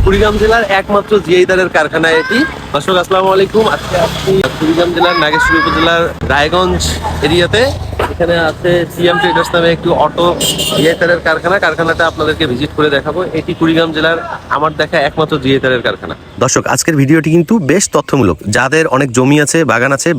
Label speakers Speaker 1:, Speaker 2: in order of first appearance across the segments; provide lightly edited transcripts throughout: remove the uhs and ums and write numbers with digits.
Speaker 1: কুড়িগ্রাম জেলার একমাত্র জিআই তারের কারখানা এটি। দর্শক আসসালামু আলাইকুম। আজকে আপনি কুড়িগ্রাম জেলার নাগেশ্বরী উপজেলার রায়গঞ্জ এরিয়াতে। এখানে আছে সিএম ট্রেডার্স নামে একটি অটো জিআই তারের কারখানা। কারখানাটা আপনাদেরকে ভিজিট করে দেখাবো। এটি কুড়িগ্রাম জেলার আমার দেখা একমাত্র জিআই তারের কারখানা। দর্শক আজকের ভিডিওটি কিন্তু বেশ তথ্যমূলক। যাদের অনেক জমি আছে,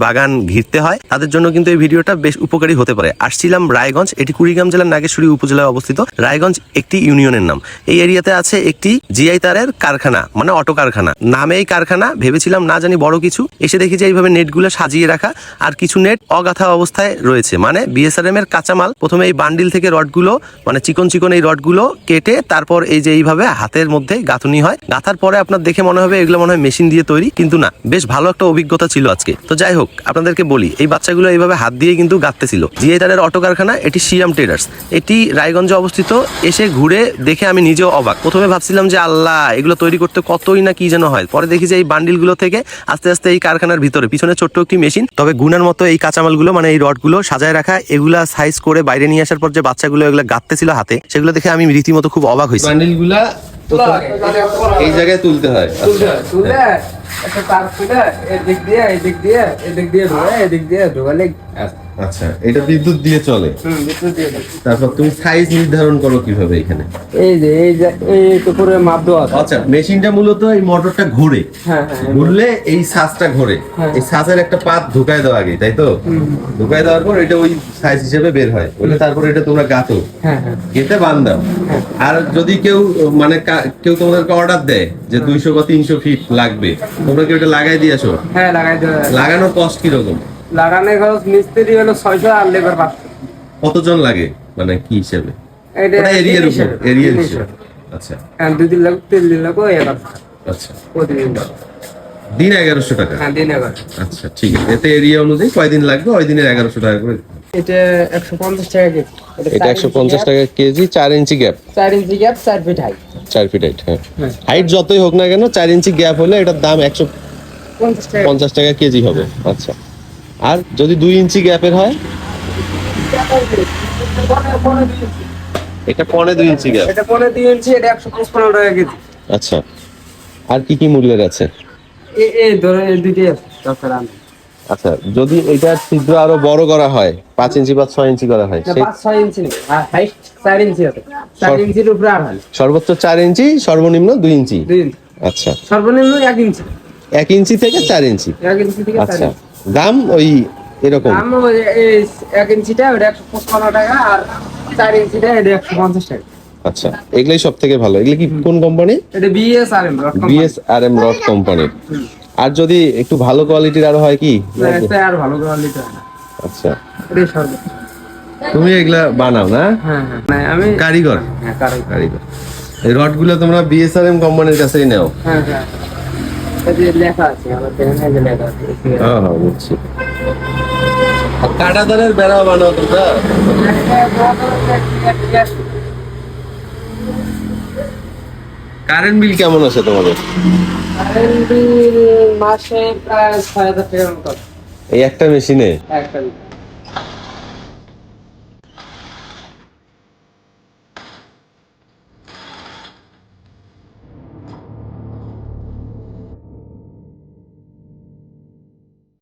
Speaker 1: বাগান ঘিরতে হয়, তাদের জন্য কিন্তু এই ভিডিওটা বেশ উপকারী হতে পারে। আসছিলাম রায়গঞ্জ, এটি কুড়িগ্রাম জেলার নাগেশ্বরী উপজেলায় অবস্থিত। রায়গঞ্জ একটি ইউনিয়নের নাম। এই এরিয়াতে আছে একটি জিআই তারের কারখানা, মানে অটো কারখানা নামে এই কারখানা। ভেবেছিলাম না জানি বড় কিছু, এসে দেখি যে এইভাবে নেটগুলো সাজিয়ে রাখা, আর কিছু নেট অগাথা অবস্থায় রয়েছে। মানে বিএসআরএম এর কাঁচামাল। প্রথমে এই বান্ডিল থেকে রডগুলো, মানে চিকন চিকন এই রডগুলো কেটে তারপর এই যে এইভাবে হাতের মধ্যে গাঁথুনি হয়। গাঁথার পরে আপনার দেখে মনে হবে এগুলো মনে হয় মেশিন দিয়ে তৈরি, কিন্তু না, বেশ ভালো একটা অভিজ্ঞতা ছিল আজকে। তো যাই হোক, আপনাদেরকে বলি, এই বাচ্চাগুলো এইভাবে হাত দিয়ে কিন্তু গাঁথতেছিল। জিআই তারের অটো কারখানা, এটি সিয়াম ট্রেডার্স, এটি রায়গঞ্জে অবস্থিত। এসে ঘুরে দেখে আমি নিজেও অবাক। প্রথমে ভাবছিলাম যে আল্লাহ, এগুলো তৈরি করতে কতই না কি যেন হয়। পরে দেখি যে এই বান্ডিলগুলো থেকে আস্তে আস্তে এই কারখানার ভিতরে পিছনে ছোট্ট একটি মেশিন, তবে গুনার মতো এই কাঁচামালগুলো, মানে এই রডগুলো সাজায় রাখা, এগুলা সাইজ করে বাইরে নিয়ে আসার পর যে বাচ্চাগুলো এগুলো গাঁথতেছিল হাতে, সেগুলো দেখে আমি রীতিমতো খুব অবাক হয়েছি। বান্ডিলগুলা এই জায়গায় তুলতে হয়,
Speaker 2: একটা তার খুলে এদিক দিয়ে এদিক দিয়ে এদিক দিয়ে ধরে এদিক দিয়ে ঢোকালে।
Speaker 1: আচ্ছা, এটা বিদ্যুৎ দিয়ে চলে।
Speaker 2: বিদ্যুৎ দিয়ে।
Speaker 1: তারপর তুমি সাইজ নির্ধারণ করো কিভাবে এখানে?
Speaker 2: এই যে এই উপরে মাপ দেওয়া আছে।
Speaker 1: আচ্ছা, মেশিনটা মূলত এই মোটরটা ঘুরে, ঘুরলে এই সাজটা ঘুরে, এই সাজের একটা পাত ঢুকায় দেওয়া আগে, তাই তো? ঢুকায় দেওয়ার পর এটা ওই সাইজ হিসেবে বের হয়, বলে তারপর এটা তোমরা গাঁথো, গেঁথে বাঁধাও। আর যদি কেউ মানে কেউ তোমাদেরকে অর্ডার দেয় যে 200 বা 300 ফিট লাগবে, তোমরা কি ওটা লাগাই দিয়ে আসো?
Speaker 2: হ্যাঁ, লাগাই দেওয়া।
Speaker 1: লাগানোর কস্ট কিরকম?
Speaker 2: লাগানোর খরচ মিস্ত্রি হলো 600 আর লেবার 500।
Speaker 1: কতজন লাগে, মানে কি হিসেবে?
Speaker 2: এটা
Speaker 1: এরিয়ার উপর, এরিয়ার হিসেবে। আচ্ছা,
Speaker 2: 2 দিন লাগবে, 3 দিন লাগবে, 1100।
Speaker 1: আচ্ছা,
Speaker 2: প্রতিদিন
Speaker 1: দিন 1100 টাকা?
Speaker 2: হ্যাঁ, দিন 1100।
Speaker 1: আচ্ছা, ঠিক আছে। এতে এরিয়া অনুযায়ী কয়দিন লাগবে, ওই দিনের 1100 টাকা করে।
Speaker 2: এটা 150 টাকা কেজি।
Speaker 1: এটা 150 টাকা কেজি। 4 ইঞ্চি গ্যাপ,
Speaker 2: 4 ইঞ্চি gap, 4 feet height.
Speaker 1: 4 feet height. হ্যাঁ, হাইট যতই হোক না কেন, 4 ইঞ্চি গ্যাপ হলে এটার দাম 150 টাকা কেজি হবে। আচ্ছা, আর যদি 2 ইঞ্চি গ্যাপের হয়? এটা 2.5 ইঞ্চি গ্যাপ।
Speaker 2: এটা 2.5 ইঞ্চি, এটা 155 টাকা কেজি।
Speaker 1: আচ্ছা, আর কি কি মূল্যের আছে?
Speaker 2: এই ধরো এই দুইটাই আছে দরকার।
Speaker 1: আচ্ছা, যদি এটা ছিদ্র আরো বড় করা হয়, 5 ইঞ্চি বা 6 ইঞ্চি করা হয়,
Speaker 2: 5-6 ইঞ্চি নেই, হাইট 4 ইঞ্চি আছে। 4 ইঞ্চির উপরে আর হয়
Speaker 1: সর্বোচ্চ 4 ইঞ্চি, সর্বনিম্ন 2 ইঞ্চি।
Speaker 2: 2 ইঞ্চি।
Speaker 1: আচ্ছা,
Speaker 2: সর্বনিম্ন 1 ইঞ্চি।
Speaker 1: 1 ইঞ্চি থেকে 4 ইঞ্চি।
Speaker 2: 1 ইঞ্চি থেকে 4
Speaker 1: আচ্ছা,
Speaker 2: ইঞ্চি।
Speaker 1: দাম ওই এরকম?
Speaker 2: দাম এই 1 ইঞ্চিটা ওটা 155 টাকা, আর 4 ইঞ্চিটা এটা 150 টাকা।
Speaker 1: আচ্ছা, এগুলাই সব থেকে ভালো। এগুলো কি কোন কোম্পানি?
Speaker 2: এটা BSRM rod company.
Speaker 1: BSRM rod কোম্পানির। আর যদি একটু ভালো কোয়ালিটির আরো হয় কি?
Speaker 2: এটা আর ভালো কোয়ালিটি হয় না।
Speaker 1: আচ্ছা,
Speaker 2: এটা সর্বোচ্চ।
Speaker 1: তুমি এগুলা বানাও না?
Speaker 2: হ্যাঁ হ্যাঁ, না আমি
Speaker 1: কারিগর।
Speaker 2: হ্যাঁ, কারিগর।
Speaker 1: এই রডগুলো তোমরা বিএসআরএম কোম্পানির কাছেই নাও?
Speaker 2: হ্যাঁ হ্যাঁ, এই যে লেখা আছে, আমার দেখেন এই যে লেখা আছে।
Speaker 1: হ্যাঁ হ্যাঁ, বুঝছি। কাঁটাতারের বেড়া বানাও তোমরা? কারেন্ট বিল কেমন আছে তোমাদের?
Speaker 2: কারেন্ট বিল মাসে প্রায় 6,000 টাকার মতো।
Speaker 1: এই একটা মেশিনে?
Speaker 2: একটা